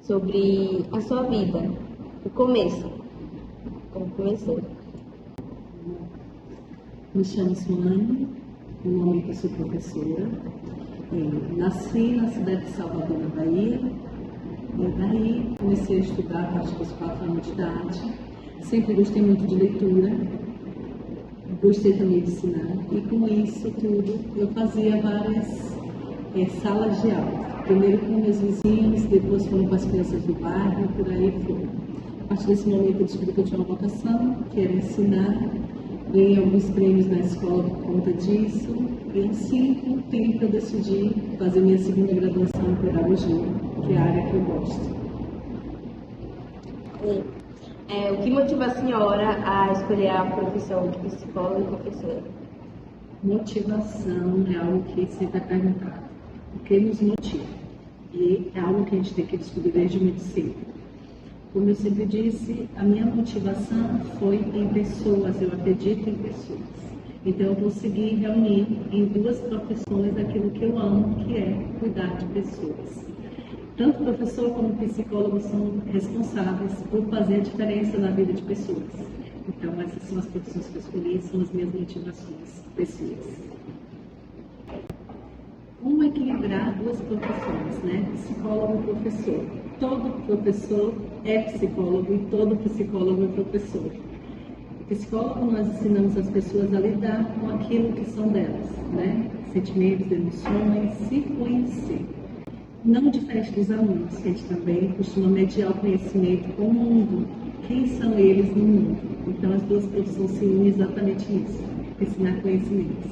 sobre a sua vida, o começo, como começou. Me chamo Suane, normalmente eu sou professora. Nasci na cidade de Salvador, na Bahia. E daí comecei a estudar a partir dos 4 anos de idade. Sempre gostei muito de leitura, gostei também de ensinar. E com isso tudo eu fazia várias salas de aula. Primeiro com meus vizinhos, depois foram com as crianças do bairro, por aí foi. A partir desse momento eu descobri que eu tinha uma vocação, que era ensinar. Ganhei alguns prêmios na escola por conta disso. E assim, com o tempo, eu decidi fazer minha segunda graduação em pedagogia, que é a área que eu gosto. O que motiva a senhora a escolher a profissão de psicóloga e professora? Motivação é algo que sempre é perguntado. O que nos motiva? E é algo que a gente tem que descobrir desde muito cedo. Como eu sempre disse, a minha motivação foi em pessoas, eu acredito em pessoas. Então eu consegui reunir em 2 profissões aquilo que eu amo, que é cuidar de pessoas. Tanto professor como psicólogo são responsáveis por fazer a diferença na vida de pessoas. Então essas são as profissões que eu escolhi, são as minhas motivações, pessoas. Como equilibrar 2 profissões, né? Psicólogo e professor. Todo professor é psicólogo e todo psicólogo é professor. O psicólogo, nós ensinamos as pessoas a lidar com aquilo que são delas, né? Sentimentos, emoções, se conhecer. Não diferente dos alunos, que a gente também costuma mediar o conhecimento com o mundo. Quem são eles no mundo? Então, as 2 profissões se unem exatamente nisso, ensinar conhecimentos.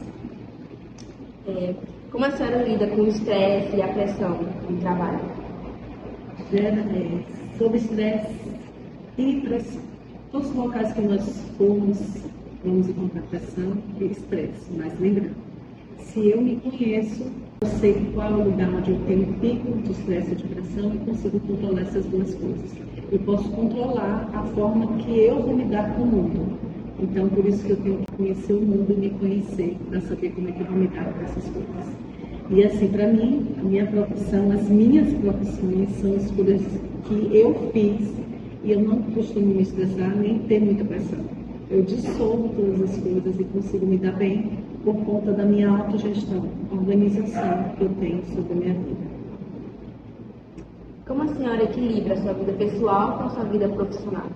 Como a senhora lida com o estresse e a pressão no trabalho? Sobre estresse e pressão. Todos os locais que nós vamos encontrar pressão e estresse, mas lembrando, se eu me conheço, eu sei qual é o lugar onde eu tenho pico de estresse e de pressão e consigo controlar essas 2 coisas. Eu posso controlar a forma que eu vou lidar com o mundo. Então, por isso que eu tenho que conhecer o mundo e me conhecer, para saber como é que eu vou lidar com essas coisas. E assim, para mim, a minha profissão, as minhas profissões são escolhas que eu fiz e eu não costumo me estressar nem ter muita pressão. Eu dissolvo todas as coisas e consigo me dar bem por conta da minha autogestão, organização que eu tenho sobre a minha vida. Como a senhora equilibra a sua vida pessoal com a sua vida profissional?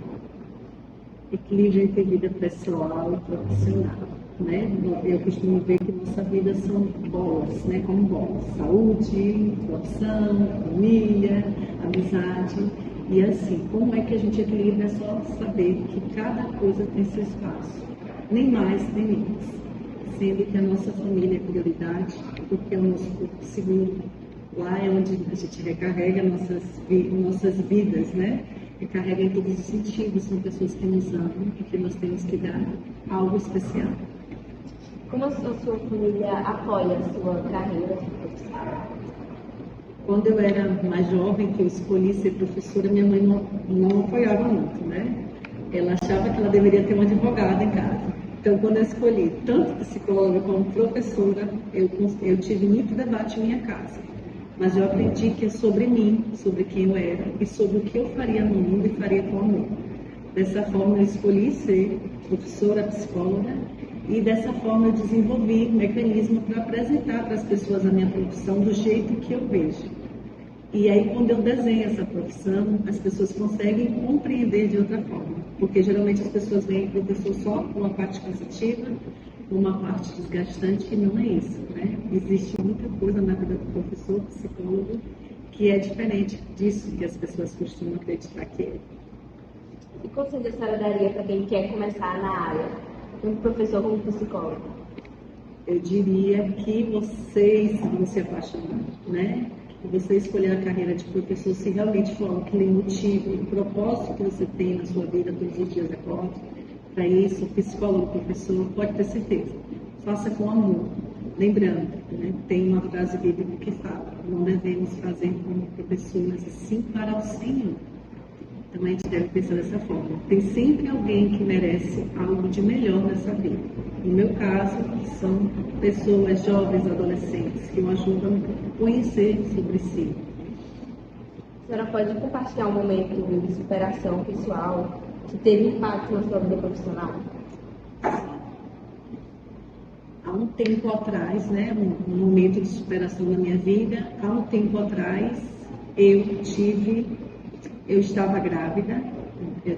Equilíbrio entre vida pessoal e profissional, né? Eu costumo ver que nossa vida são bolas, né? Como bolas: saúde, profissão, família, amizade. E assim, como é que a gente equilibra? É só saber que cada coisa tem seu espaço, nem mais nem menos. Sendo que a nossa família é prioridade, porque é o nosso corpo seguro. Lá é onde a gente recarrega nossas vidas, né? Recarrega em todos os sentidos, são pessoas que nos amam e que nós temos que dar algo especial. Como a sua família apoia a sua carreira de professora? Quando eu era mais jovem, que eu escolhi ser professora, minha mãe não apoiava muito, né? Ela achava que ela deveria ter uma advogada em casa. Então, quando eu escolhi tanto psicóloga como professora, eu tive muito debate em minha casa. Mas eu aprendi que é sobre mim, sobre quem eu era e sobre o que eu faria no mundo e faria com amor. Dessa forma, eu escolhi ser professora, psicóloga, e dessa forma eu desenvolvi um mecanismo para apresentar para as pessoas a minha profissão do jeito que eu vejo. E aí, quando eu desenho essa profissão, as pessoas conseguem compreender de outra forma. Porque geralmente as pessoas veem o professor só com uma parte cansativa, uma parte desgastante, que não é isso, né? Existe muita coisa na vida do professor, psicólogo, que é diferente disso que as pessoas costumam acreditar que é. Que conselho a senhora daria para quem quer começar na área, tanto professor como psicólogo? Eu diria que vocês vão se apaixonar, né? Que você escolher a carreira de professor se realmente for algo que lhe motive, o propósito que você tem na sua vida, todos os dias acorda. Para isso, psicólogo, professor, pode ter certeza, faça com amor. Lembrando, né, tem uma frase bíblica que fala: não devemos fazer como professores, sim para o Senhor. Então a gente deve pensar dessa forma. Tem sempre alguém que merece algo de melhor nessa vida. No meu caso, são pessoas jovens, adolescentes, que o ajudam a conhecer sobre si. A senhora pode compartilhar um momento de superação pessoal que teve impacto na sua vida profissional? Há um tempo atrás, né, um momento de superação na minha vida, há um tempo atrás eu estava grávida, eu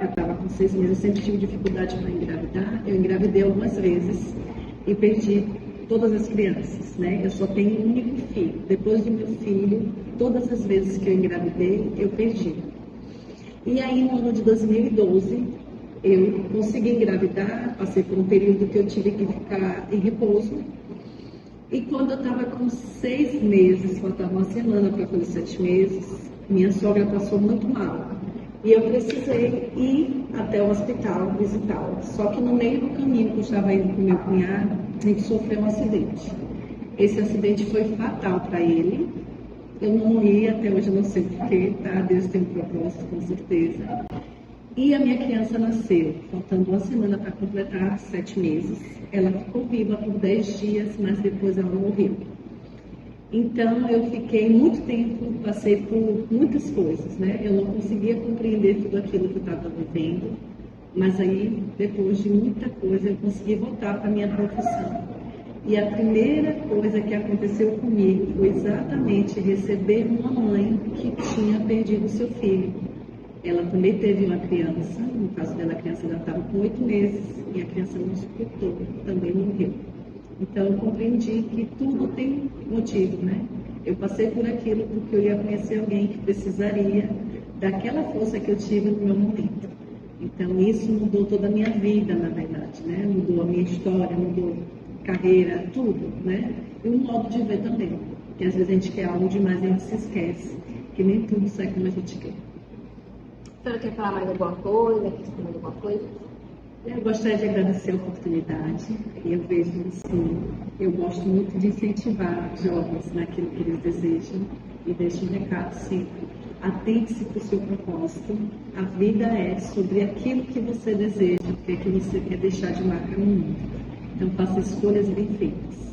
estava com 6 meses, eu sempre tive dificuldade para engravidar, eu engravidei algumas vezes e perdi todas as crianças, né? Eu só tenho um único filho. Depois do meu filho, todas as vezes que eu engravidei, eu perdi. E aí, no ano de 2012, eu consegui engravidar, passei por um período que eu tive que ficar em repouso. E quando eu estava com 6 meses, faltava uma semana para fazer 7 meses, minha sogra passou muito mal. E eu precisei ir até o hospital visitá-la. Só que no meio do caminho que eu estava indo com meu cunhado, a gente sofreu um acidente. Esse acidente foi fatal para ele. Eu não morri, até hoje eu não sei porquê, tá? Deus tem um propósito, com certeza. E a minha criança nasceu, faltando uma semana para completar 7 meses. Ela ficou viva por 10 dias, mas depois ela morreu. Então, eu fiquei muito tempo, passei por muitas coisas, né? Eu não conseguia compreender tudo aquilo que eu estava vivendo, mas aí, depois de muita coisa, eu consegui voltar para a minha profissão. E a primeira coisa que aconteceu comigo foi exatamente receber uma mãe que tinha perdido seu filho. Ela também teve uma criança, no caso dela, a criança já estava com 8 meses, e a criança não suportou, também morreu. Então, eu compreendi que tudo tem motivo, né? Eu passei por aquilo porque eu ia conhecer alguém que precisaria daquela força que eu tive no meu momento. Então, isso mudou toda a minha vida, na verdade, né? Mudou a minha história, mudou carreira, tudo, né? E o modo de ver também. Porque às vezes a gente quer algo demais e a gente se esquece que nem tudo sai como a gente quer. A senhora quer falar mais alguma coisa? Quer escrever alguma coisa? Eu gostaria de agradecer a oportunidade. Eu vejo assim, eu gosto muito de incentivar jovens naquilo que eles desejam e deixo um recado sempre. Atente-se para o seu propósito. A vida é sobre aquilo que você deseja, o que é que você quer deixar de marca no mundo. Então faça escolhas bem feitas.